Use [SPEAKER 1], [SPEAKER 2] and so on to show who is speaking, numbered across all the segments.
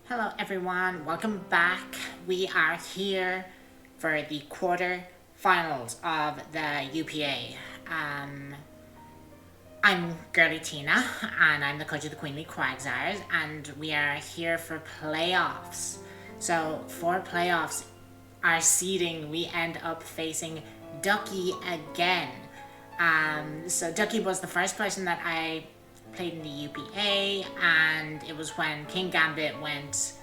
[SPEAKER 1] Hello everyone, welcome back. We are here for the quarter finals of the UPA. I'm Girly Tina and I'm the coach of the Queenly Quagsires, and we are here for playoffs. So for playoffs, our seeding, we end up facing Ducky again. So Ducky was the first person that I played in the UPA, and it was when King Gambit went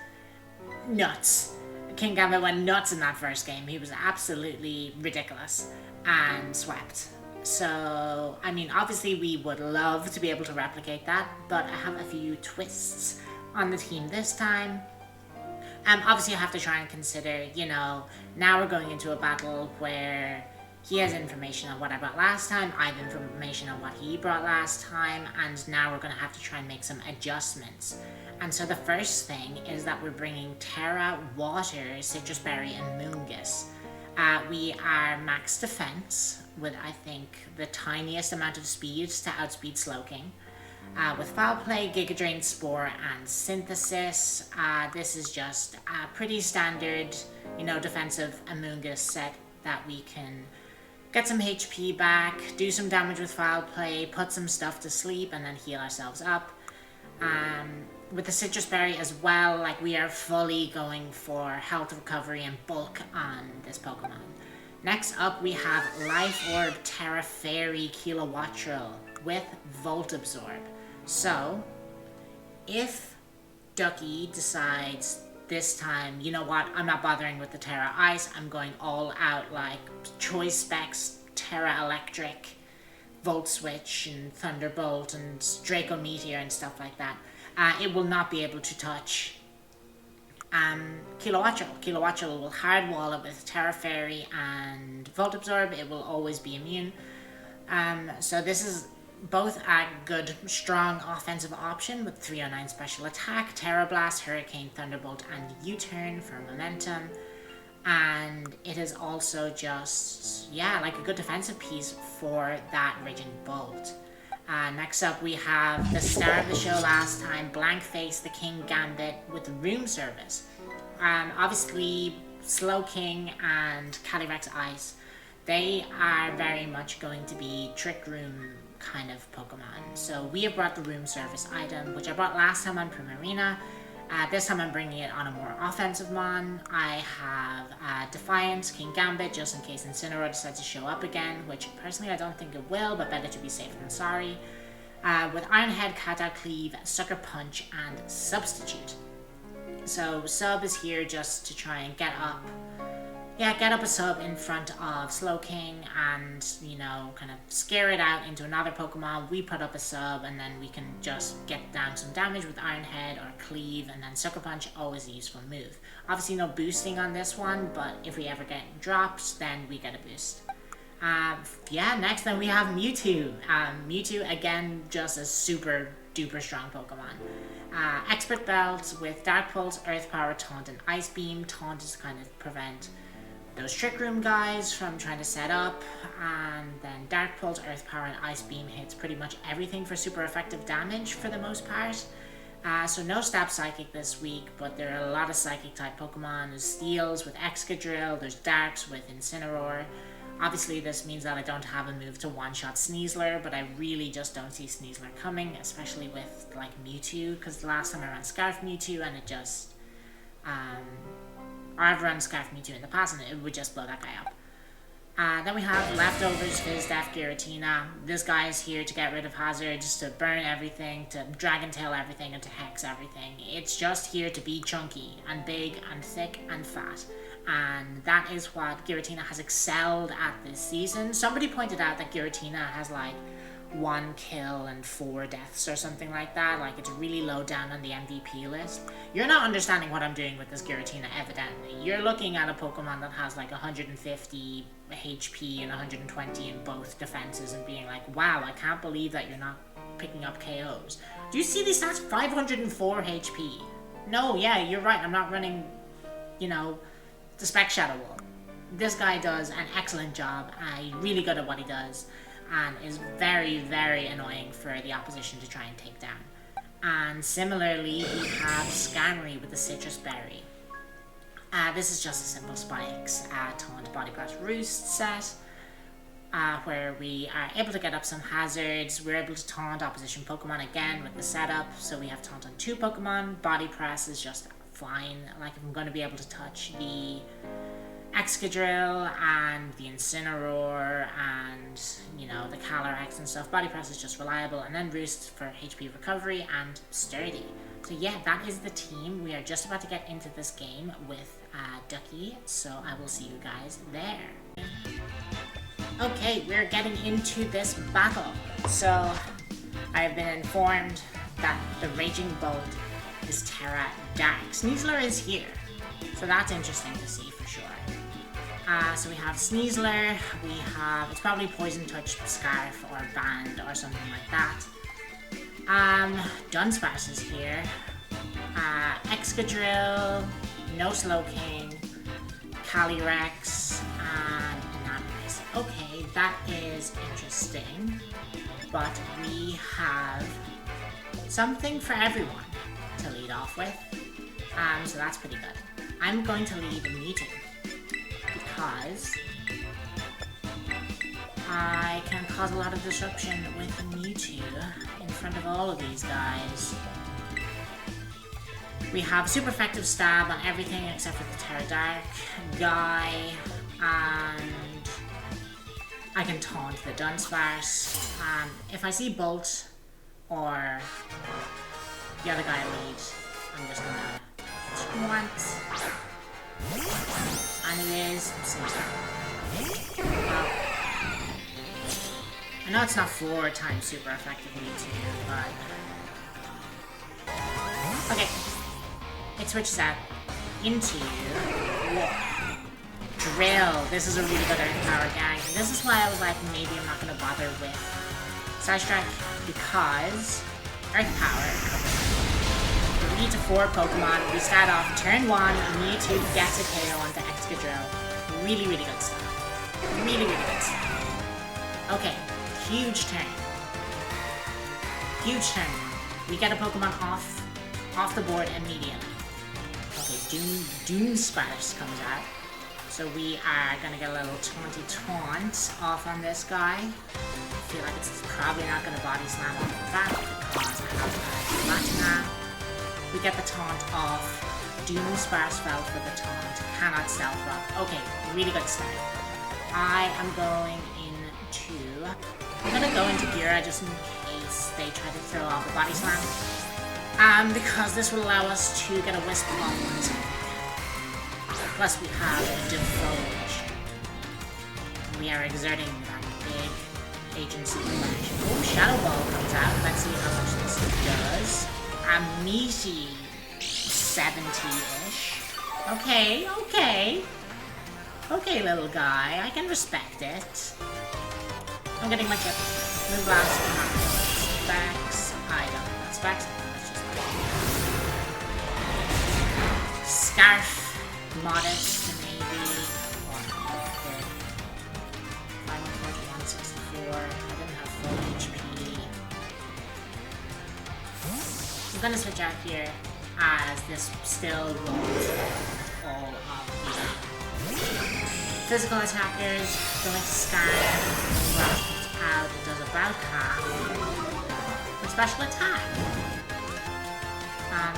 [SPEAKER 1] nuts. King Gambit went nuts in that first game. He was absolutely ridiculous and swept. So, I mean, obviously we would love to be able to replicate that, but I have a few twists on the team this time. Obviously I have to try and consider, now we're going into a battle where he has information on what I brought last time, I have information on what he brought last time, and now we're going to have to try and make some adjustments. And so the first thing is that we're bringing Terra, Water, Citrus Berry, and Moongus. We are max defense with, I think, the tiniest amount of speed to outspeed Slowking. With Foul Play, Giga Drain, Spore, and Synthesis. This is just a pretty standard, defensive Amoongus set that we can get some HP back, do some damage with Foul Play, put some stuff to sleep, and then heal ourselves up. With the Citrus Berry as well, we are fully going for health recovery and bulk on this Pokemon. Next up, we have Life Orb, Terra Fairy, Kilowattrel with Volt Absorb. So, if Ducky decides this time, you know what, I'm not bothering with the Terra Ice, I'm going all out Choice Specs, Terra Electric, Volt Switch, and Thunderbolt, and Draco Meteor, and stuff like that, it will not be able to touch Kilowattrel. Kilowattrel will hard wall it with Terra Fairy and Volt Absorb. It will always be immune. So this is both a good, strong offensive option with 309 special attack, Terra Blast, Hurricane, Thunderbolt, and U-Turn for momentum. And it is also just, a good defensive piece for that Raging Bolt. Next up, we have the star of the show last time, Blank Face, the King Gambit with Room Service. Obviously, Slowking and CALYREX Ice, they are very much going to be Trick Room kind of Pokemon. So we have brought the Room Service item, which I brought last time on Primarina. This time I'm bringing it on a more offensive mon. I have Defiance, King Gambit, just in case Incineroar decides to show up again, which personally I don't think it will, but better to be safe than sorry. With Iron Head, Kata Cleave, Sucker Punch, and Substitute. So Sub is here just to try and get up a sub in front of Slowking and, kind of scare it out into another Pokemon. We put up a sub and then we can just get down some damage with Iron Head or Cleave, and then Sucker Punch, always a useful move. Obviously no boosting on this one, but if we ever get dropped, then we get a boost. Next then we have Mewtwo. Mewtwo, again, just a super duper strong Pokemon. Expert Belt with Dark Pulse, Earth Power, Taunt, and Ice Beam. Taunt is to kind of prevent those Trick Room guys from trying to set up, and then Dark Pulse, Earth Power, and Ice Beam hits pretty much everything for super effective damage for the most part. So no Stab Psychic this week, but there are a lot of Psychic type Pokemon. There's Steels with Excadrill, there's Darks with Incineroar. Obviously this means that I don't have a move to one-shot Sneasler, but I really just don't see Sneasler coming, especially with Mewtwo, because the last time I ran Scarf Mewtwo and it just I've run Scarf Mewtwo in the past and it would just blow that guy up. Then we have Leftovers, Fizz, Def, Giratina. This guy is here to get rid of Hazard, just to burn everything, to Dragon Tail everything, and to Hex everything. It's just here to be chunky, and big, and thick, and fat. And that is what Giratina has excelled at this season. Somebody pointed out that Giratina has 1 kill and 4 deaths or something like that. It's really low down on the MVP list. You're not understanding what I'm doing with this Giratina, evidently. You're looking at a Pokemon that has 150 HP and 120 in both defenses and being wow, I can't believe that you're not picking up KOs. Do you see these stats? 504 HP. No, yeah, you're right. I'm not running, the Spec Shadow Wall. This guy does an excellent job. He's really good at what he does, and is very, very annoying for the opposition to try and take down. And similarly, we have Scanry with the Citrus Berry. This is just a simple spikes taunt body press roost set, where we are able to get up some hazards. We're able to taunt opposition Pokemon again with the setup, so we have taunt on 2 Pokemon. Body press is just fine. Like, if I'm going to be able to touch the Excadrill and the Incineroar and, you know, the CALYREX and stuff, body press is just reliable, and then roost for HP recovery and sturdy. So yeah, that is the team. We are just about to get into this game with Ducky, so I will see you guys there. Okay, we're getting into this battle. So I've been informed that the Raging Bolt is Terra Dark. Sneasler is here, so that's interesting to see for sure. So we have Sneasler, we have, it's probably Poison Touch, Scarf, or Band, or something like that. Dunsparce is here. Excadrill, No Slowking, CALYREX, and Enamorous. Okay, that is interesting. But we have something for everyone to lead off with. So that's pretty good. I'm going to lead Mewtwo, because I can cause a lot of disruption with Mewtwo in front of all of these guys. We have super effective stab on everything except for the Terra Dark guy, and I can taunt the Dunsparce. If I see Bolt or the other guy lead, I'm just gonna hit once. And it is Sneasler. Well, I know it's not 4 times super effective Mewtwo, but... Okay. It switches out into War. Drill. This is a really good Earth Power gang. And this is why I was like, maybe I'm not going to bother with Psystrike, because Earth Power covers 3 to 4 Pokemon. We start off turn 1, Mewtwo gets a KO onto Excadrill. Really, really good stuff. Really, really good stuff. Okay, huge turn. Huge turn. We get a Pokemon off the board immediately. Okay, Dunsparce comes out. So we are gonna get a little taunty taunt off on this guy. I feel like it's probably not gonna body slam off the bat because I have a Latina. We get the taunt off. Dunsparce fell for the taunt. Cannot stealth rock. Okay, really good start. I am going into... I'm gonna go into Gira just in case they try to throw off a body slam. Because this will allow us to get a Wisp on one turn. Plus we have Devoge. We are exerting that big agency action. Oh, Shadow Ball comes out. Let's see how much this does. A meaty 70-ish. Okay, okay. Okay, little guy. I can respect it. I'm getting my chip. Move blast. Specs. I don't know that specs. Scarf. Modest, maybe. Or okay. Final Forge 164. I didn't have full HP. I'm gonna switch out here as this still rolls all of the physical attackers. Going to scan. Blast comes out. It does about half. With special attack.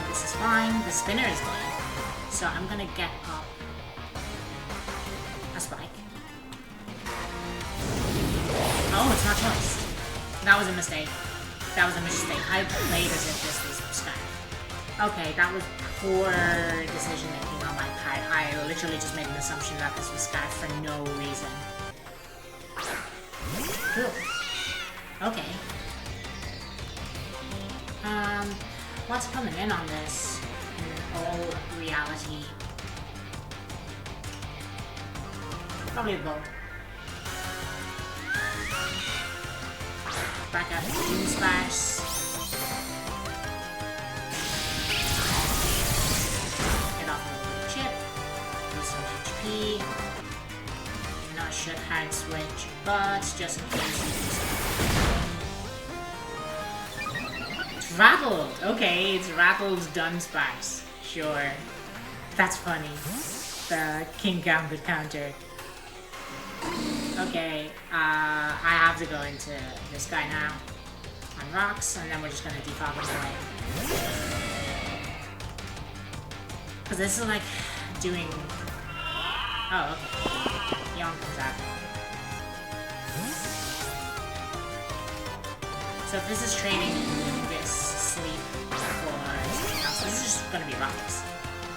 [SPEAKER 1] This is fine. The spinner is dead. So I'm gonna get up a spike. Oh, it's not choice. That was a mistake. That was a mistake. I played as if this was Scarf. Okay, that was poor decision making on my part. I literally just made an assumption that this was Scarf for no reason. Cool. Okay. What's coming in on this? All reality. Probably a boat. Back up to Dunsparce. Get off a little chip. Lose some HP. Not sure hard switch, but just in case. rattled. Okay, it's rattled Dunsparce. Sure. That's funny. The King Gambit counter. Okay, I have to go into this guy now. On rocks, and then we're just gonna defog him away. Because this is like doing... Oh, okay. Yawn comes out. So if this is trading this sleep for something else, this is just gonna be rocks.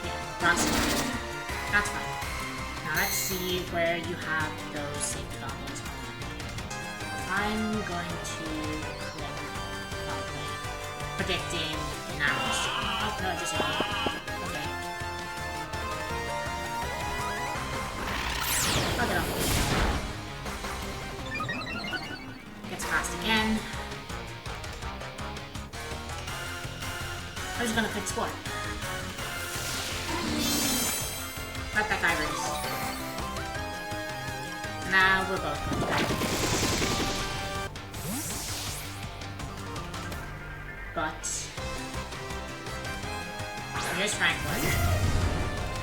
[SPEAKER 1] Yeah, rocks. That's fine. Now let's see where you have those safety goggles on. I'm going to click probably predicting an arrow stream. Oh no, just one. Okay. Fuck it up. Gets fast again. I'm just gonna click score. Let that guy race. Now we're both going to die. But here's Franklin.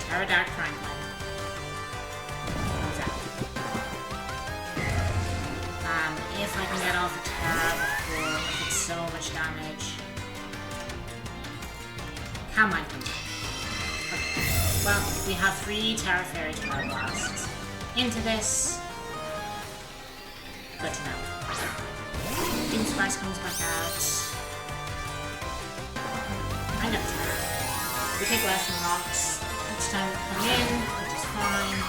[SPEAKER 1] Pterodactyl Franklin. Comes out. If I can get off the Terra before it gets so much damage. Come on. Okay. Well, we have 3 Terra Fairy Terra Blasts. Into this. Good to know. Doom Spice comes back out. I'm gonna Terra. We take less from rocks each time we come in, which is fine.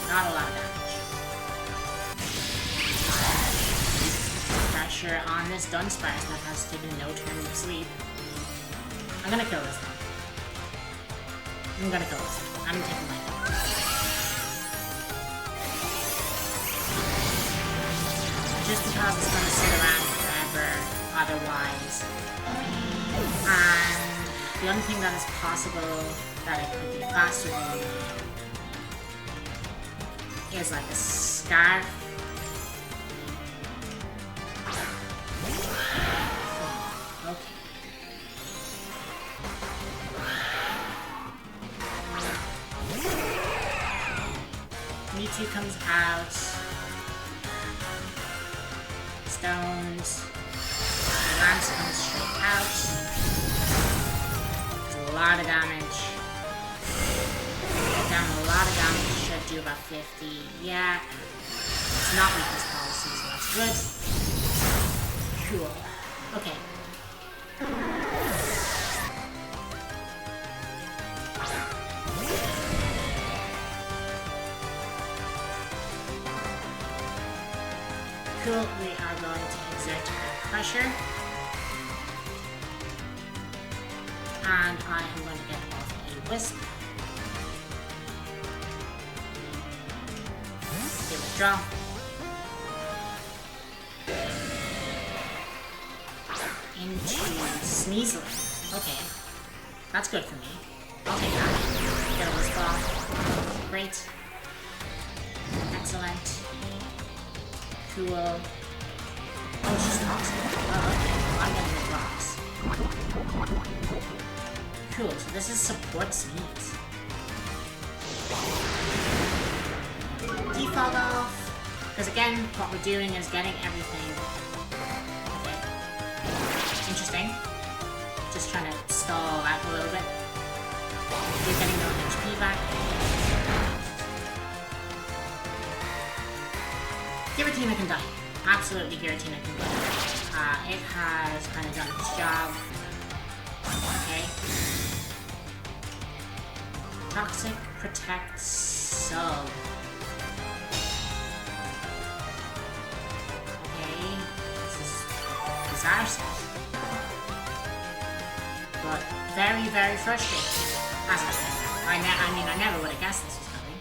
[SPEAKER 1] Not a lot of damage. Pressure on this Dunsparce that has taken no turn of sleep. I'm gonna kill this thing. I'm gonna kill this thing. I'm taking my kill. Just because it's gonna sit around forever otherwise. And the only thing that is possible that it could be faster than me is like a scarf. Okay. Mewtwo comes out. Stones. Lance comes straight out. It's a lot of damage. Down a lot of damage. Should do about 50. Yeah. It's not weakness policy, so that's good. Cool. Okay. Cool. We are going to exert our pressure. And I am going to get off a Wisp. Okay, withdraw. Into Sneasel. Okay. That's good for me. I'll take that. Get a Wisp off. Great. Excellent. Cool. Oh, she's toxic. Oh, okay. I'm gonna hit rocks. Cool, so this is support Sneeze. Defog off. Because again, what we're doing is getting everything. Okay. Interesting. Just trying to stall out a little bit. You're getting no HP back. Giratina can die. Absolutely, Giratina can die. It has kind of done its job. Okay. Toxic protects sub. Okay. This is bizarre stuff. But very, very frustrating. As I said, I never would have guessed this was coming.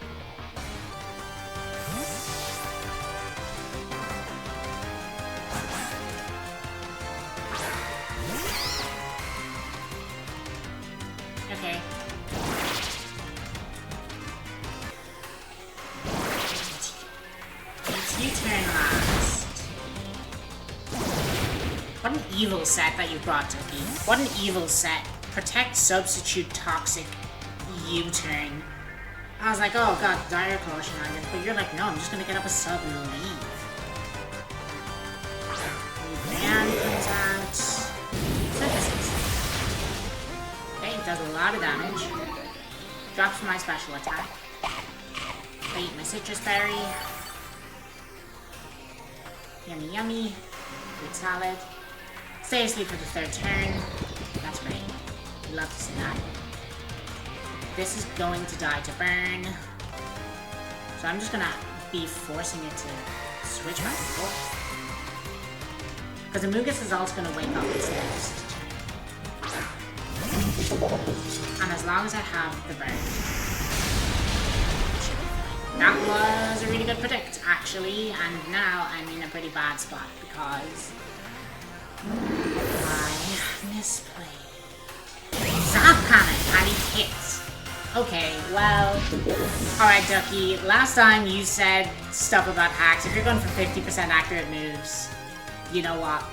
[SPEAKER 1] What an evil set that you brought, Ducky. What an evil set. Protect, substitute, toxic, U-turn. I was like, oh god, dire caution on it. But you're like, no, I'm just gonna get up a sub and leave. Man comes out. Synthesis. Okay, it does a lot of damage. Drops my special attack. I eat my citrus berry. Yummy, yummy. Good salad. Stay asleep for the 3rd turn. That's great. Love to see that. This is going to die to burn. So I'm just gonna be forcing it to switch back and forth. Because Amogus is also gonna wake up its next turn. And as long as I have the burn. That was a really good predict, actually, and now I'm in a pretty bad spot because I misplayed. Zap Cannon, and he hits. Okay, well, alright Ducky, last time you said stuff about hacks. If you're going for 50% accurate moves, you know what?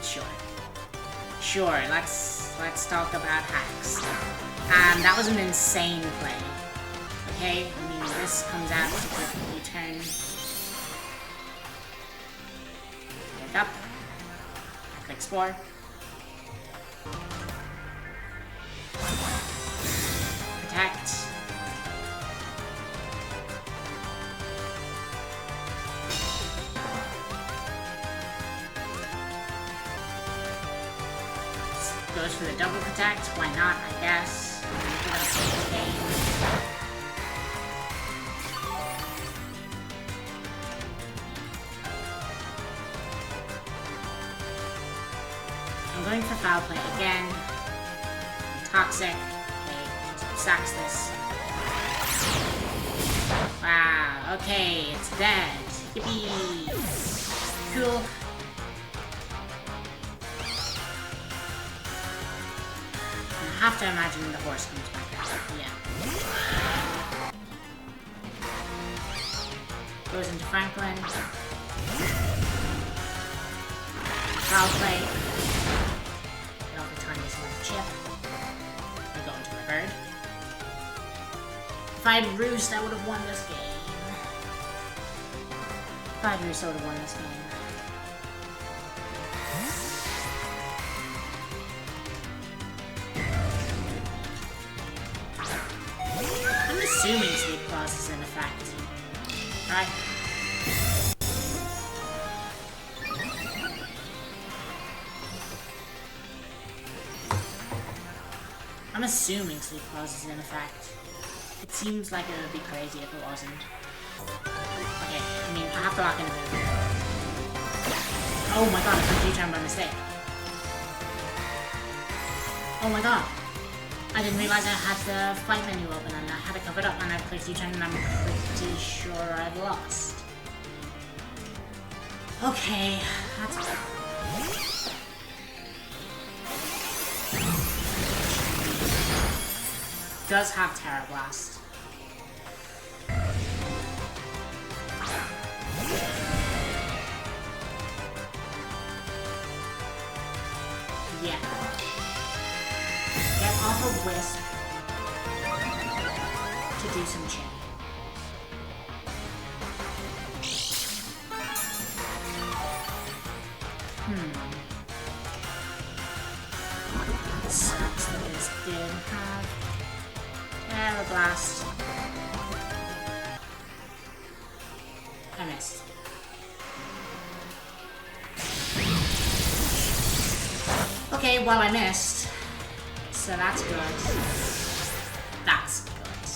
[SPEAKER 1] Sure, let's talk about hacks. That was an insane play. Okay, I mean, this comes out to quickly turn. Wake up. Click Spore. Protect. Goes for the double protect. Why not, I guess. We're gonna play the game. I'm going for foul play again. Toxic. Okay, sacks this. Wow, okay, it's dead. Yippee! Cool. I have to imagine the horse comes back out. Yeah. Goes into Franklin. Foul play. Chip. I go into my bird. If I had Roost, I would have won this game. If I had Roost, I would have won this game. I'm assuming Sleep Clause is in effect. Right? I'm assuming Sleep Clause is in effect. It seems like it would be crazy if it wasn't. Okay, I mean, I have to lock in a bit. Oh my god, I clicked U-turn by mistake. Oh my god. I didn't realize I had the fight menu open and I had it covered up and I clicked U-turn and I'm pretty sure I've lost. Okay, that's good. Does have Terra Blast. Yeah. Get off a Wisp to do some chin. It sucks that this did have Terra Blast. I missed. Okay, well I missed. So that's good. That's good.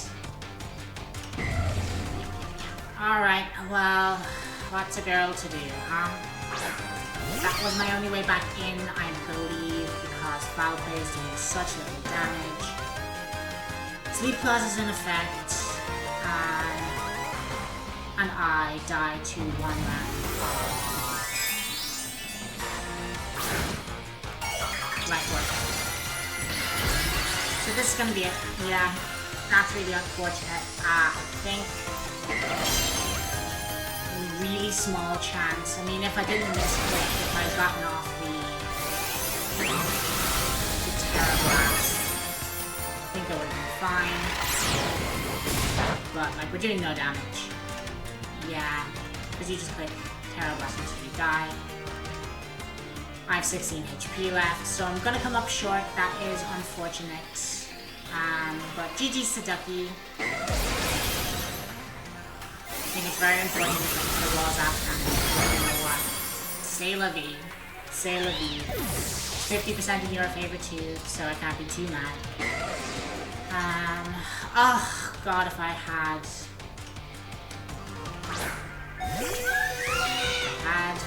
[SPEAKER 1] Alright, well, what's a girl to do, huh? That was my only way back in, I believe, because foul play is doing such little damage. Sleep Clause is in effect, and I die to one round. Right work. So this is gonna be it. Yeah, that's really unfortunate. I think really small chance. I mean, if I didn't miss click, if I had gotten off the Blast. I think it would have been fine. But, like, we're doing no damage. Yeah, because you just click Terra Blast until you die. I have 16 HP left, so I'm gonna come up short. That is unfortunate. But GG's to Ducky. I think it's very important to keep the walls up and you know what? C'est la vie. C'est la vie. 50% in your favor too, so I can't be too mad. Oh god, if I had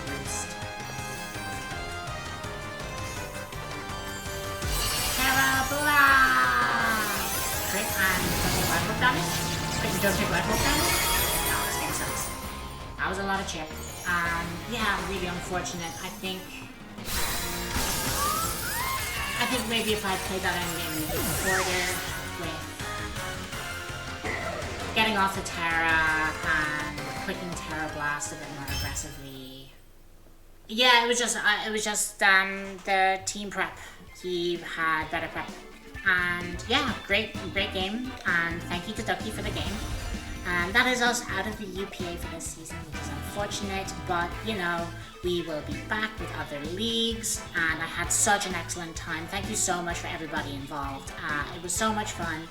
[SPEAKER 1] Roost. Terra Blast! Crit and don't take life hook damage? Crit and don't take life hook damage? No, this game sucks. That was a lot of chip. Yeah, really unfortunate. I think maybe if I played that endgame a bit before there, with getting off the Terra and clicking Terra Blast a bit more aggressively. Yeah, it was just the team prep. He had better prep. And yeah, great game. And thank you to Ducky for the game. And that is us out of the UPA for this season, which is unfortunate, but you know, we will be back with other leagues, and I had such an excellent time. Thank you so much for everybody involved. It was so much fun,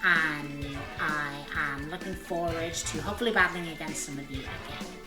[SPEAKER 1] and I am looking forward to hopefully battling against some of you again.